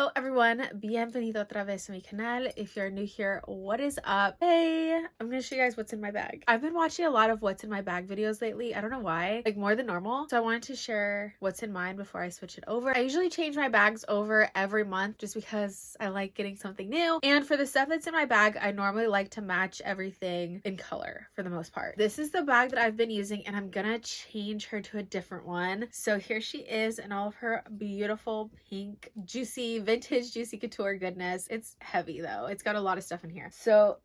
Hello everyone, bienvenido otra vez a mi canal. If you're new here, what is up? Hey, I'm gonna show you guys what's in my bag. I've been watching a lot of what's in my bag videos lately. I don't know why, like more than normal. So I wanted to share what's in mine before I switch it over. I usually change my bags over every month just because I like getting something new. And for the stuff that's in my bag, I normally like to match everything in color for the most part. This is the bag that I've been using and I'm gonna change her to a different one. So here she is in all of her beautiful pink, juicy, vintage juicy couture goodness. It's heavy though. It's got a lot of stuff in here. So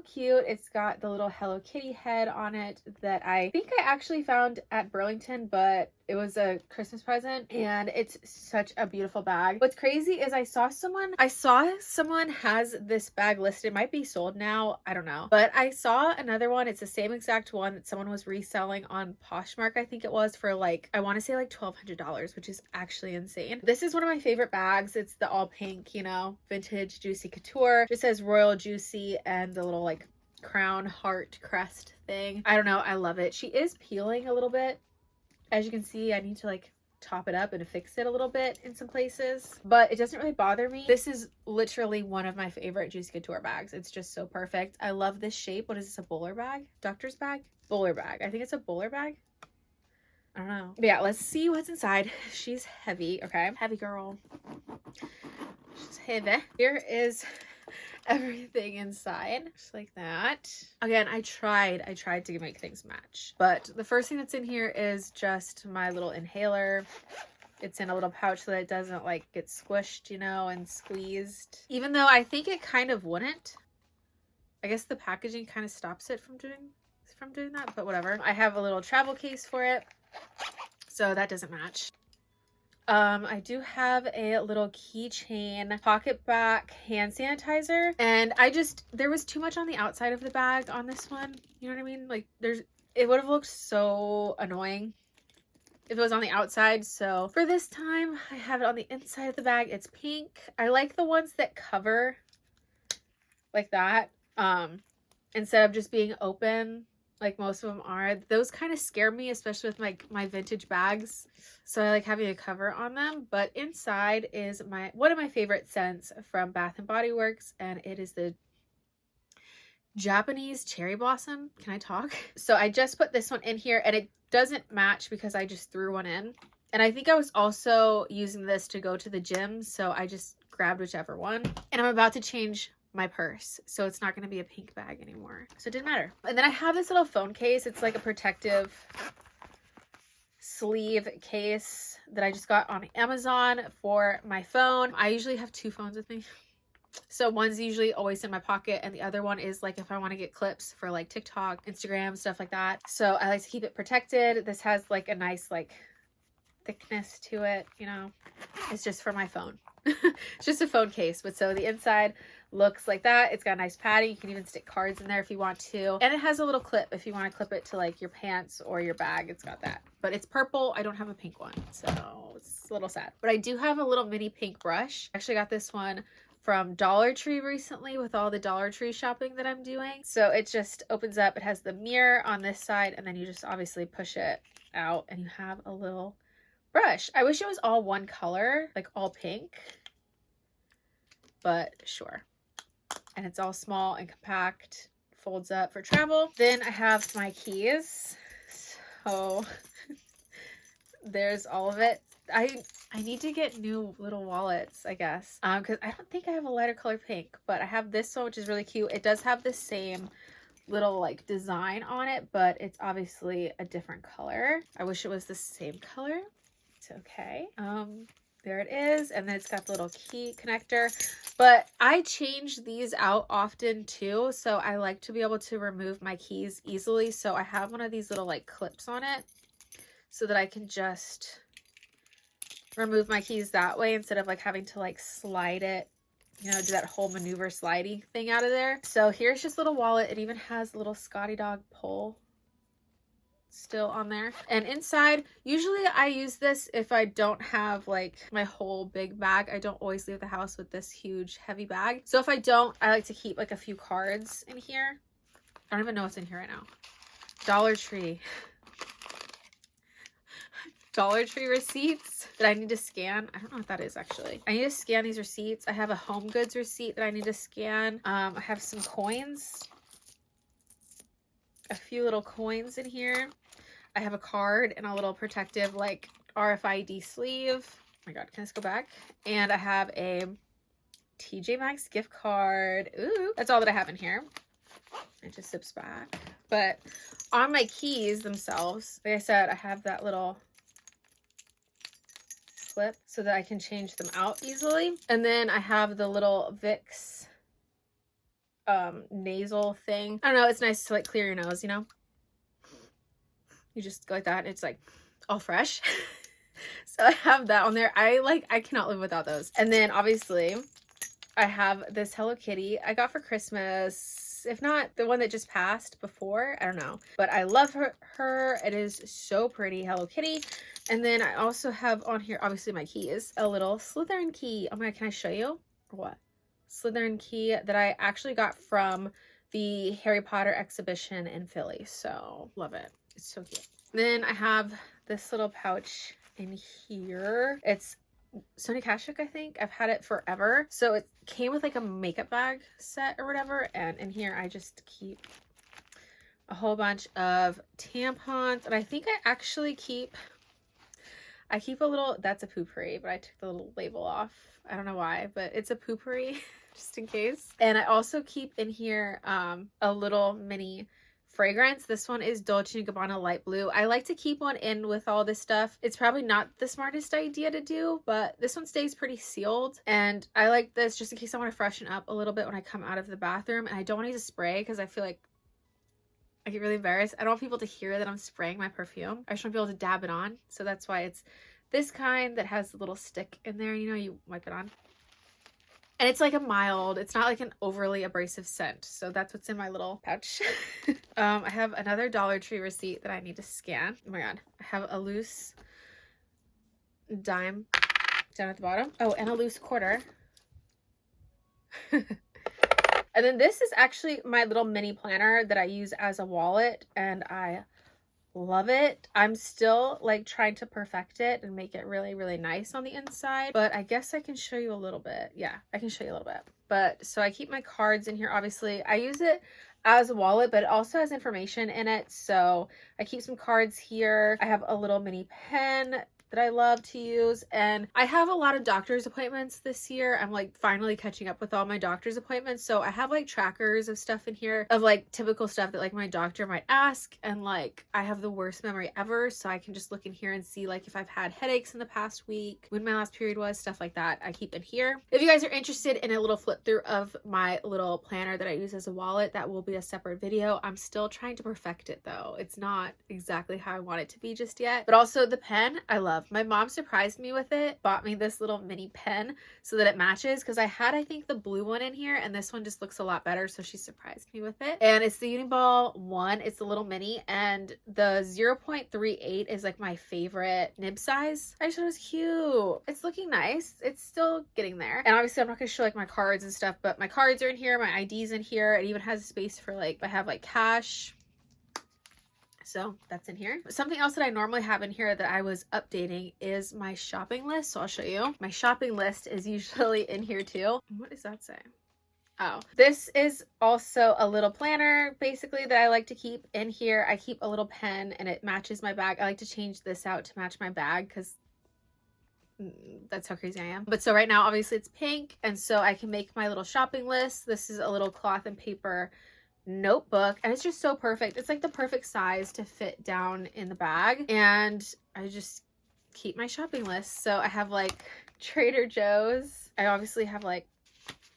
cute. It's got the little Hello Kitty head on it that I think I actually found at Burlington, but it was a Christmas present and it's such a beautiful bag. What's crazy is I saw someone has this bag listed. It might be sold now, I don't know, but I saw another one. It's the same exact one that someone was reselling on Poshmark, I think it was, for like, I want to say like $1,200, which is actually insane. This is one of my favorite bags. It's the all pink, you know, vintage juicy couture. It just says Royal Juicy and the little like crown heart crest thing. I don't know, I love it. She is peeling a little bit. As you can see, I need to like top it up and fix it a little bit in some places, but it doesn't really bother me. This is literally one of my favorite juicy couture bags. It's just so perfect. I love this shape. What is this, a bowler bag? Doctor's bag? Bowler bag. I think it's a bowler bag. I don't know. But yeah, let's see what's inside. She's heavy. Okay, heavy girl. She's heavy. Here is everything inside, just like that. Again, I tried to make things match, but the first thing that's in here is just my little inhaler. It's in a little pouch so that it doesn't like get squished, you know, and squeezed, even though I think it kind of wouldn't. I guess the packaging kind of stops it from doing that, but whatever. I have a little travel case for it, so that doesn't match. I do have a little keychain, pocket back hand sanitizer, and there was too much on the outside of the bag on this one. You know what I mean? Like it would have looked so annoying if it was on the outside. So for this time, I have it on the inside of the bag. It's pink. I like the ones that cover like that, instead of just being open like most of them are. Those kind of scare me, especially with my vintage bags, so I like having a cover on them. But inside is one of my favorite scents from Bath and Body Works, and it is the Japanese cherry blossom. Can I talk? So I just put this one in here and it doesn't match because I just threw one in, and I think I was also using this to go to the gym, so I just grabbed whichever one. And I'm about to change my purse, so it's not going to be a pink bag anymore, so it didn't matter. And then I have this little phone case. It's like a protective sleeve case that I just got on Amazon for my phone. I usually have two phones with me, so one's usually always in my pocket and the other one is like if I want to get clips for like TikTok, Instagram, stuff like that. So I like to keep it protected. This has like a nice like thickness to it, you know. It's just for my phone. It's just a phone case. But so the inside looks like that. It's got a nice padding. You can even stick cards in there if you want to, and it has a little clip if you want to clip it to like your pants or your bag. It's got that, but it's purple. I don't have a pink one, so it's a little sad. But I do have a little mini pink brush. I actually got this one from Dollar Tree recently with all the Dollar Tree shopping that I'm doing. So it just opens up. It has the mirror on this side, and then you just obviously push it out and you have a little brush. I wish it was all one color, like all pink, but sure. And it's all small and compact, folds up for travel. Then I have my keys. So there's all of it. I need to get new little wallets, I guess, because I don't think I have a lighter color pink, but I have this one, which is really cute. It does have the same little like design on it, but it's obviously a different color. I wish it was the same color. It's okay. There it is, and then it's got the little key connector. But I change these out often too, so I like to be able to remove my keys easily. So I have one of these little like clips on it so that I can just remove my keys that way instead of like having to like slide it, you know, do that whole maneuver sliding thing out of there. So here's just a little wallet. It even has a little Scotty dog pole still on there. And inside, usually I use this if I don't have like my whole big bag. I don't always leave the house with this huge heavy bag. So if I don't, I like to keep like a few cards in here. I don't even know what's in here right now. Dollar Tree. Dollar Tree receipts that I need to scan. I don't know what that is actually. I need to scan these receipts. I have a Home Goods receipt that I need to scan. I have some coins. A few little coins in here. I have a card and a little protective like RFID sleeve. Oh my god, can this go back? And I have a TJ Maxx gift card. Ooh, that's all that I have in here. It just zips back. But on my keys themselves, like I said, I have that little clip so that I can change them out easily. And then I have the little Vicks nasal thing. I don't know, it's nice to like clear your nose, you know? You just go like that and it's like all fresh. So I have that on there. I cannot live without those. And then obviously I have this Hello Kitty I got for Christmas. If not the one that just passed before, I don't know. But I love her. It is so pretty, Hello Kitty. And then I also have on here, obviously my keys, a little Slytherin key. Oh my god, can I show you? Or what? Slytherin key that I actually got from the Harry Potter exhibition in Philly. So love it. It's so cute. Then I have this little pouch in here. It's Sony Kashuk, I think. I've had it forever. So it came with like a makeup bag set or whatever. And in here, I just keep a whole bunch of tampons. And I think I actually keep a little, that's a poopery, but I took the little label off. I don't know why, but it's a poopery just in case. And I also keep in here a little mini fragrance. This one is Dolce & Gabbana Light Blue. I like to keep one in with all this stuff. It's probably not the smartest idea to do, but this one stays pretty sealed. And I like this just in case I want to freshen up a little bit when I come out of the bathroom. And I don't want to use a spray because I feel like I get really embarrassed. I don't want people to hear that I'm spraying my perfume. I just want to be able to dab it on. So that's why it's this kind that has a little stick in there. You know, you wipe it on. And it's like a mild, it's not like an overly abrasive scent. So that's what's in my little pouch. I have another Dollar Tree receipt that I need to scan. Oh my god. I have a loose dime down at the bottom. Oh, and a loose quarter. And then this is actually my little mini planner that I use as a wallet. And I love it. I'm still like trying to perfect it and make it really, really nice on the inside, but I guess I can show you a little bit. Yeah, I can show you a little bit. But so I keep my cards in here. Obviously I use it as a wallet, but it also has information in it. So I keep some cards here. I have a little mini pen that I love to use, and I have a lot of doctor's appointments this year. I'm like finally catching up with all my doctor's appointments, so I have like trackers of stuff in here of like typical stuff that like my doctor might ask, and like I have the worst memory ever, so I can just look in here and see like if I've had headaches in the past week, when my last period was, stuff like that. I keep in here. If you guys are interested in a little flip through of my little planner that I use as a wallet, that will be a separate video. I'm still trying to perfect it though. It's not exactly how I want it to be just yet. But also the pen, I love. My mom surprised me with it, bought me this little mini pen so that it matches, because I had, I think, the blue one in here, and this one just looks a lot better, so she surprised me with it. And it's the Uniball one. It's the little mini, and the 0.38 is like my favorite nib size. I just thought it was cute. It's looking nice. It's still getting there. And obviously I'm not gonna show like my cards and stuff, but my cards are in here, my ID's in here. It even has space for like, I have like cash. So that's in here. Something else that I normally have in here that I was updating is my shopping list. So I'll show you. My shopping list is usually in here too. What does that say? Oh, this is also a little planner basically that I like to keep in here. I keep a little pen and it matches my bag. I like to change this out to match my bag because that's how crazy I am. But so right now, obviously it's pink, and so I can make my little shopping list. This is a little cloth and paper notebook, and it's just so perfect. It's like the perfect size to fit down in the bag, and I just keep my shopping list. So I have like Trader Joe's. I obviously have like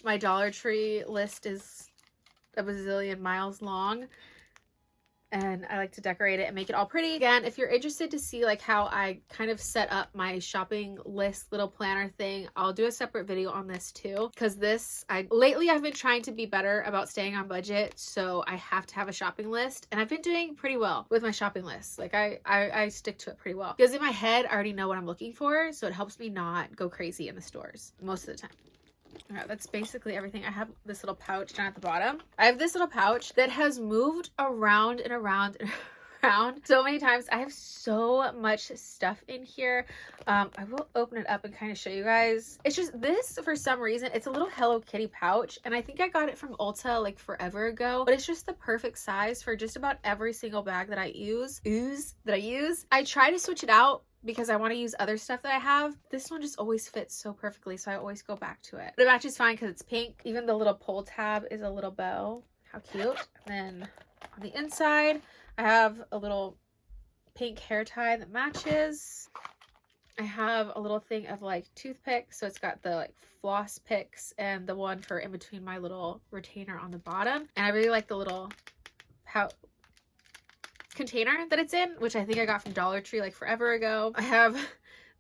my Dollar Tree list is a bazillion miles long, and I like to decorate it and make it all pretty. Again, if you're interested to see like how I kind of set up my shopping list little planner thing, I'll do a separate video on this too, because this, lately I've been trying to be better about staying on budget, so I have to have a shopping list, and I've been doing pretty well with my shopping list. Like I stick to it pretty well, because in my head I already know what I'm looking for, so it helps me not go crazy in the stores most of the time. Okay, that's basically everything. I have this little pouch down at the bottom. I have this little pouch that has moved around and around and around so many times. I have so much stuff in here. I will open it up and kind of show you guys. It's just this, for some reason, it's a little Hello Kitty pouch, and I think I got it from Ulta like forever ago, but it's just the perfect size for just about every single bag that I use. I try to switch it out because I want to use other stuff that I have. This one just always fits so perfectly, so I always go back to it. But it matches fine because it's pink. Even the little pull tab is a little bow. How cute. And then on the inside, I have a little pink hair tie that matches. I have a little thing of like toothpicks, so it's got the like floss picks and the one for in between my little retainer on the bottom. And I really like the little container that it's in, which I think I got from Dollar Tree like forever ago. I have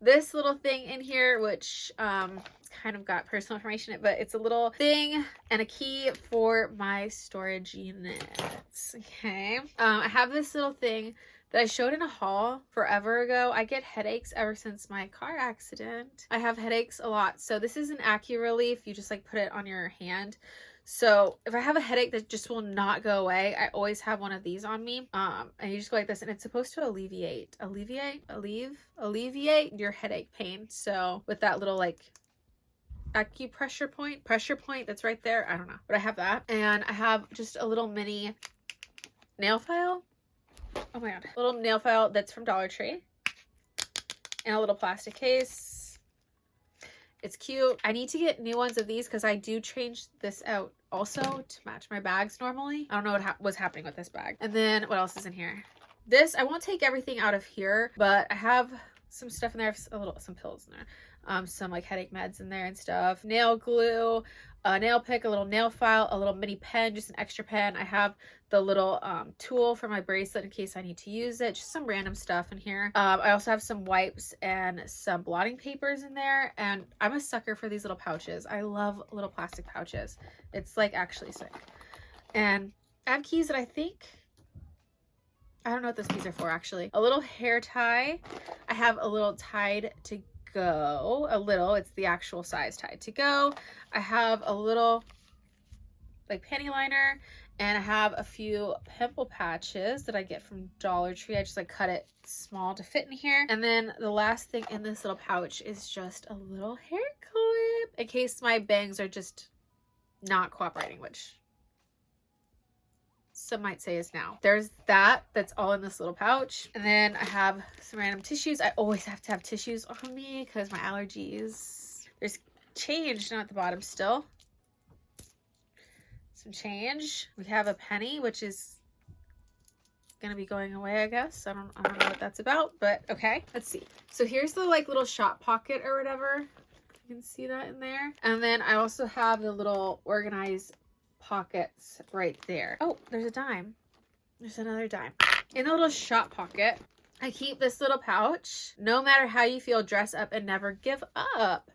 this little thing in here, which it's kind of got personal information in it, but it's a little thing and a key for my storage units. Okay. I have this little thing that I showed in a haul forever ago. I get headaches ever since my car accident. I have headaches a lot. So this is an AccuRelief. You just like put it on your hand. So if I have a headache that just will not go away, I always have one of these on me. And you just go like this, and it's supposed to alleviate your headache pain. So with that little like pressure point that's right there. I don't know, but I have that. And I have just a little mini nail file. Oh my god. A little nail file that's from Dollar Tree. And a little plastic case. It's cute. I need to get new ones of these because I do change this out also to match my bags normally. I don't know what was happening with this bag. And then what else is in here? This, I won't take everything out of here, but I have some stuff in there, some pills in there, some like headache meds in there and stuff, nail glue, a nail pick, a little nail file, a little mini pen, just an extra pen. I have the little tool for my bracelet in case I need to use it, just some random stuff in here. I also have some wipes and some blotting papers in there, and I'm a sucker for these little pouches. I love little plastic pouches. It's like actually sick. And I have keys that I don't know what those keys are for actually. A little hair tie. I have a little tied to go, it's the actual size tied to go. I have a little like panty liner, and I have a few pimple patches that I get from Dollar Tree. I just like cut it small to fit in here. And then the last thing in this little pouch is just a little hair clip in case my bangs are just not cooperating, which some might say is now. There's that's all in this little pouch. And then I have some random tissues. I always have to have tissues on me because my allergies. There's change down at the bottom still. Some change. We have a penny, which is gonna be going away, I guess. I don't know what that's about, but okay. Let's see. So here's the like little shop pocket or whatever. You can see that in there. And then I also have the little organized pockets right there. Oh, there's a dime. There's another dime. In the little shop pocket, I keep this little pouch. No matter how you feel, dress up and never give up.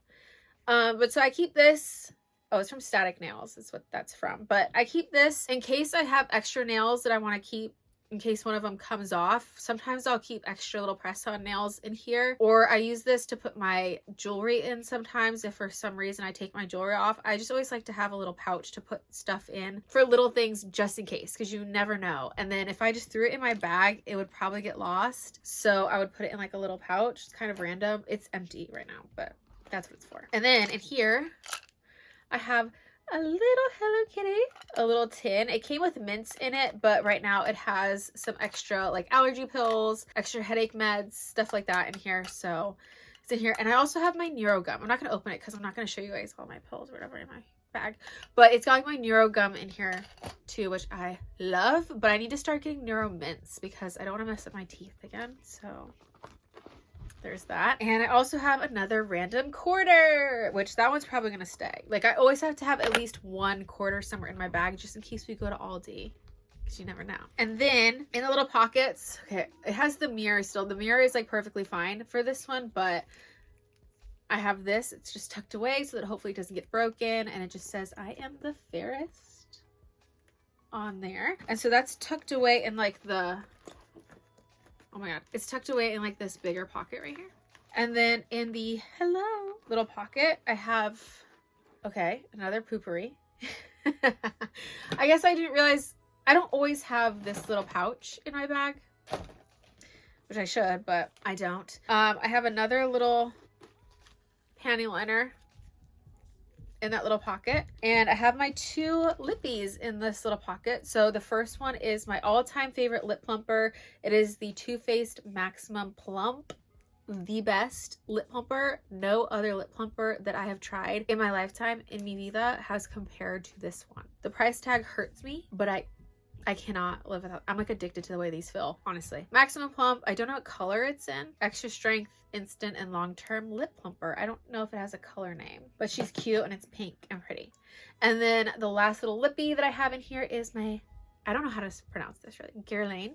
But so I keep this. Oh, it's from Static Nails. That's what that's from. But I keep this in case I have extra nails that I want to keep in case one of them comes off. Sometimes I'll keep extra little press-on nails in here, or I use this to put my jewelry in sometimes if for some reason I take my jewelry off. I just always like to have a little pouch to put stuff in for little things just in case, because you never know. And then if I just threw it in my bag, it would probably get lost. So I would put it in like a little pouch. It's kind of random. It's empty right now, but that's what it's for. And then in here, I have a little Hello Kitty, a little tin. It came with mints in it, but right now it has some extra like allergy pills, extra headache meds, stuff like that in here. So it's in here. And I also have my Neuro gum. I'm not going to open it because I'm not going to show you guys all my pills or whatever in my bag, but it's got my Neuro gum in here too, which I love. But I need to start getting Neuro mints because I don't want to mess up my teeth again. So there's that. And I also have another random quarter, which that one's probably gonna stay. Like I always have to have at least one quarter somewhere in my bag just in case we go to Aldi, because you never know. And then in the little pockets, okay, it has the mirror still. The mirror is like perfectly fine for this one, but I have this. It's just tucked away so that hopefully it doesn't get broken, and it just says I am the fairest on there. And so that's tucked away in like the, oh my god, it's tucked away in like this bigger pocket right here. And then in the hello little pocket, I have, okay, another poopery. I guess I didn't realize I don't always have this little pouch in my bag. which I should, but I don't. I have another little panty liner in that little pocket, and I have my 2 lippies in this little pocket. So the first one is my all-time favorite lip plumper. It is the Too Faced Maximum Plump. The best lip plumper. No other lip plumper that I have tried in my lifetime in mi vida has compared to this one. The price tag hurts me, but I cannot live without. I'm like addicted to the way these feel, honestly. Maximum Plump. I don't know what color it's in. Extra Strength Instant and Long-Term Lip Plumper. I don't know if it has a color name, but she's cute and it's pink and pretty. And then the last little lippy that I have in here is my, I don't know how to pronounce this really, Guerlain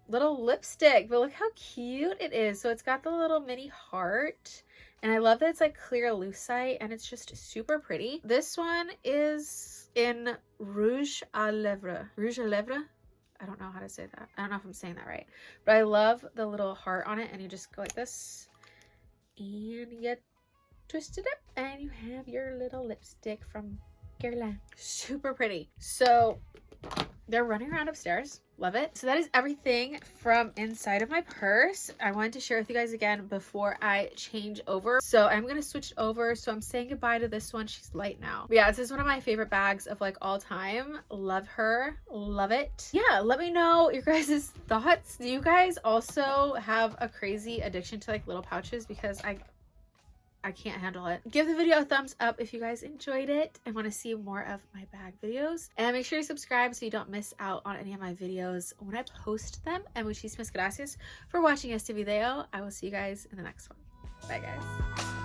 little lipstick, but look how cute it is. So it's got the little mini heart, and I love that it's like clear lucite, and it's just super pretty. This one is in Rouge à Lèvres. I don't know how to say that. I don't know if I'm saying that right, but I love the little heart on it, and you just go like this and you twist it up and you have your little lipstick from Guerlain. Super pretty. So they're running around upstairs. Love it. So that is everything from inside of my purse. I wanted to share with you guys again before I change over. So I'm going to switch over. So I'm saying goodbye to this one. She's light now. But yeah, this is one of my favorite bags of like all time. Love her. Love it. Yeah, let me know your guys' thoughts. Do you guys also have a crazy addiction to like little pouches? Because I can't handle it. Give the video a thumbs up if you guys enjoyed it and want to see more of my bag videos. And make sure you subscribe so you don't miss out on any of my videos when I post them. And muchísimas gracias for watching este video. I will see you guys in the next one. Bye, guys.